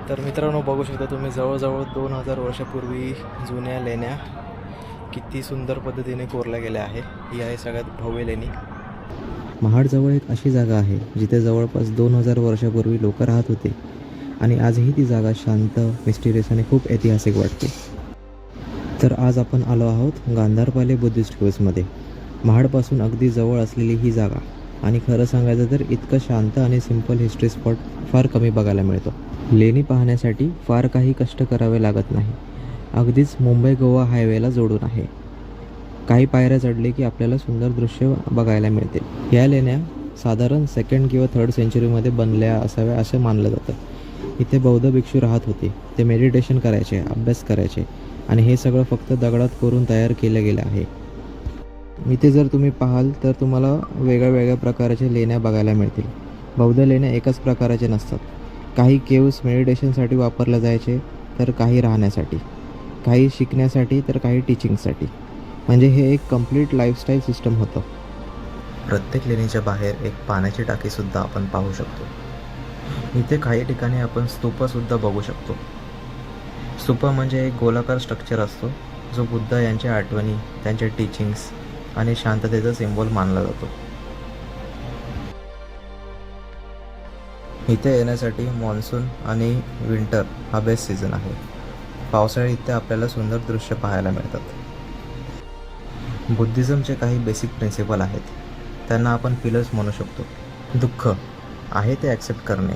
तर मित्रांनो, बघू शकता तुम्ही जवळजवळ 2000 वर्षापूर्वी जुन्या लेण्या किती सुंदर पद्धतीने कोरल्या गेल्या आहे. ही आहे सगळ्यात भव्य लेणी. महाडजवळ एक अशी जागा आहे जिथे जवळपास 2000 वर्षापूर्वी लोक राहत होते आणि आजही ती जागा शांत, मिस्टिरियस आणि खूप ऐतिहासिक वाटते. तर आज आपण आलो आहोत गांधारपाले बुद्धिस्ट केव्जमध्ये. महाडपासून अगदी जवळ असलेली ही जागा, आणि खरं सांगायचं तर इतकं शांत आणि सिंपल हिस्ट्री स्पॉट फार कमी बघायला मिळतो. लेणी पाहण्यासाठी फार काही कष्ट करावे लागत नाही. अगदीच मुंबई गोवा हायवेला जोडून आहे. काही पायऱ्या चढले की आपल्याला सुंदर दृश्य बघायला मिळतील. या लेण्या साधारण 2nd किंवा 3rd सेंचुरीमध्ये बनल्या असाव्या असं मानलं जातं. इथे बौद्ध भिक्षू राहत होते. ते मेडिटेशन करायचे, अभ्यास करायचे, आणि हे सगळं फक्त दगडात कोरून तयार केलं गेलं आहे. इथे जर तुम्ही पाहाल तर तुम्हाला वेगळ्या प्रकारच्या लेण्या बघायला मिळतील. बौद्ध लेण्या एकाच प्रकाराचे नसतात. काही केव्स मेडिटेशनसाठी वापरल्या जायचे, तर काही राहण्यासाठी, काही शिकण्यासाठी, तर काही टीचिंगसाठी. म्हणजे हे एक कम्प्लीट लाईफस्टाईल सिस्टम होतं. प्रत्येक लेणीच्या बाहेर एक पाण्याची टाकीसुद्धा आपण पाहू शकतो. इथे काही ठिकाणी आपण स्तूपसुद्धा बघू शकतो. स्तूप म्हणजे एक गोलाकार स्ट्रक्चर असतो, जो बुद्ध यांच्या आठवणी, त्यांच्या टीचिंग्स आणि शांततेचा सिम्बॉल मानला जातो. इथे येण्यासाठी मान्सून आणि विंटर हा बेस्ट सीझन आहे. पावसाळ्यात इथे आपल्याला सुंदर दृश्य पाहायला मिळतात. बुद्धिझमचे काही बेसिक प्रिन्सिपल आहेत. त्यांना आपण पिलर्स म्हणू शकतो. दुःख आहे ते ॲक्सेप्ट करणे.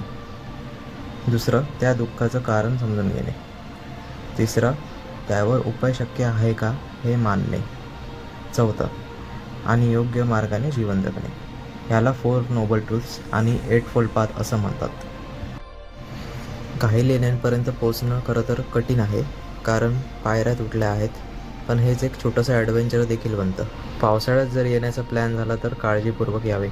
दुसरं, त्या दुःखाचं कारण समजून घेणे. तिसरं, त्यावर उपाय शक्य आहे का हे मानणे. चौथं, आणि योग्य मार्गाने जीवन जगणे. ह्याला 4 नोबल ट्रूथ्स आणि 8 फोल्ड पाथ असं म्हणतात. काही लेण्यांपर्यंत पोचणं खरं तर कठीण आहे, कारण पायऱ्या तुटल्या आहेत. पण हेच एक छोटंसं ॲडव्हेंचर देखील बनतं. पावसाळ्यात जर येण्याचा प्लॅन झाला तर काळजीपूर्वक यावे.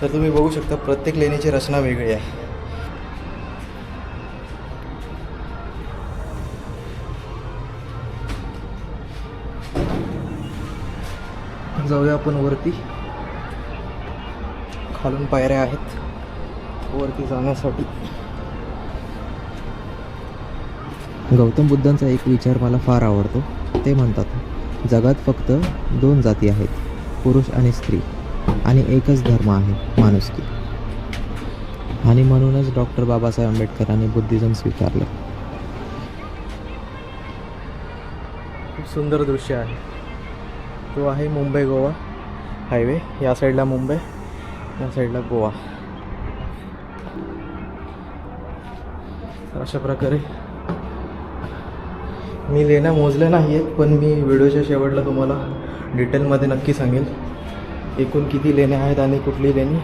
तर तुम्ही बघू शकता प्रत्येक लेणीची रचना वेगळी आहे. जाऊया आपण वरती. खालून पायऱ्या आहेत वरती जाण्यासाठी. गौतम बुद्धांचा एक विचार मला फार आवडतो. ते म्हणतात, जगात फक्त 2 जाती आहेत, पुरुष आणि स्त्री, आणि एकच धर्म आहे, माणुसकी. आणि म्हणूनच डॉक्टर बाबासाहेब आंबेडकरांनी बुद्धिझम स्वीकारलं. खूप सुंदर दृश्य आहे. तो आहे मुंबई गोवा हायवे. या साईडला मुंबई, या साईडला गोवा. तर अशा प्रकारे मी लेण्या मोजल्या नाही आहेत, पण मी व्हिडिओच्या शेवटला तुम्हाला डिटेलमध्ये नक्की सांगेल एकूण किती लेण्या आहेत आणि कुठली लेणी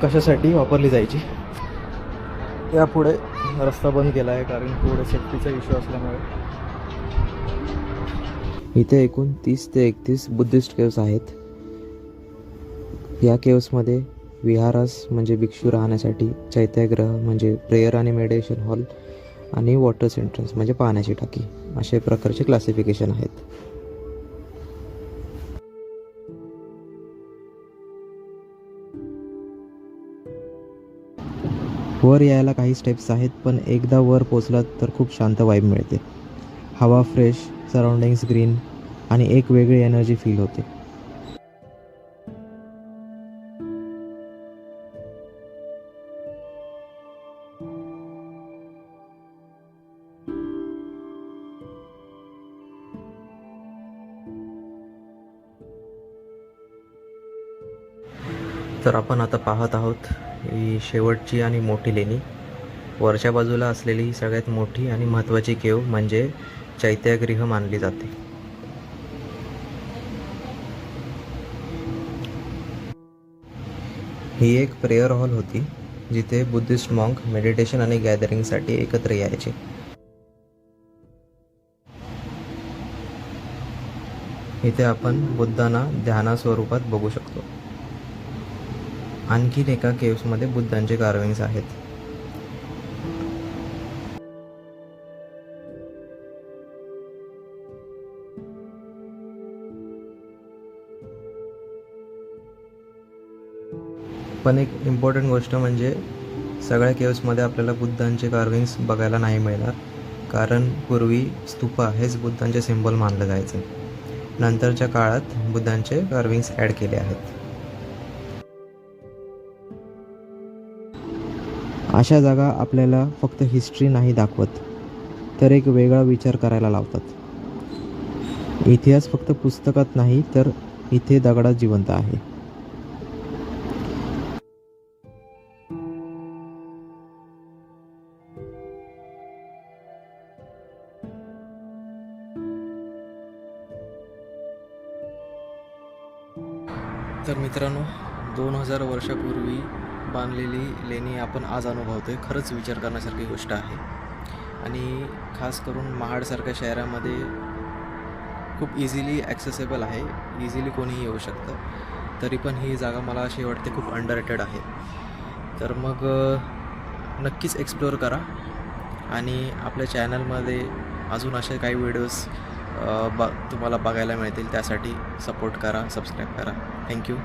कशासाठी वापरली जायची. त्यापुढे रस्ता बंद केला आहे कारण पुढे सेफ्टीचा इश्यू असल्यामुळे. इथे एकूण 30 ते 31 बुद्धिस्ट केव्स आहेत. या केव्समध्ये विहारास म्हणजे भिक्षू राहण्यासाठी, चैत्यगृह म्हणजे प्रेयर आणि मेडिटेशन हॉल, आणि वॉटर सेंट्रन्स म्हणजे पाण्याची टाकी, अशा प्रकारचे क्लासिफिकेशन आहेत. वर यायला काही स्टेप्स आहेत, पण एकदा वर पोचलात तर खूप शांत वाईब मिळते. हवा फ्रेश, सराउंडिंग्स ग्रीन, आणि एक वेगळी एनर्जी फील होते. तर आपण आता पाहत आहोत ही शेवटची आणि मोठी लेणी. वरच्या बाजूला असलेली ही सगळ्यात मोठी आणि महत्त्वाची केव म्हणजे चैत्यगृह मानली जाते. ही एक प्रेयर हॉल होती जिथे बुद्धिस्ट मॉन्क मेडिटेशन आणि गॅदरिंगसाठी एकत्र यायचे. इथे आपण बुद्धांना ध्याना स्वरूपात बघू शकतो. आणखीन एका केव्समध्ये बुद्धांचे कार्विंग्स आहेत. पण एक इम्पॉर्टंट गोष्ट म्हणजे सगळ्या केव्समध्ये आपल्याला बुद्धांचे कार्विंग्स बघायला नाही मिळणार, कारण पूर्वी स्तूपा हेच बुद्धांचे सिम्बॉल मानलं जायचं. नंतरच्या काळात बुद्धांचे कार्विंग्स ॲड केले आहेत. अशा जागा आपल्याला फक्त हिस्ट्री नाही दाखवत, तर एक वेगळा विचार करायला लावतात. इतिहास फक्त पुस्तकात नाही, तर इथे दगडात जिवंत आहे. तर मित्रांनो, 2000 वर्षापूर्वी बांधलेली लेणी आपण आज अनुभवतोय. खरंच विचार करण्यासारखी गोष्ट आहे. आणि खास करून महाडसारख्या शहरामध्ये खूप इझिली ॲक्सेसेबल आहे, इझिली कोणीही येऊ शकतं. तरी पण ही जागा मला अशी वाटते खूप अंडररेटेड आहे. तर मग नक्कीच एक्सप्लोअर करा. आणि आपल्या चॅनलमध्ये अजून असे काही व्हिडिओज तुम्हाला बघायला मिळतील. त्यासाठी सपोर्ट करा, सबस्क्राईब करा. थँक्यू.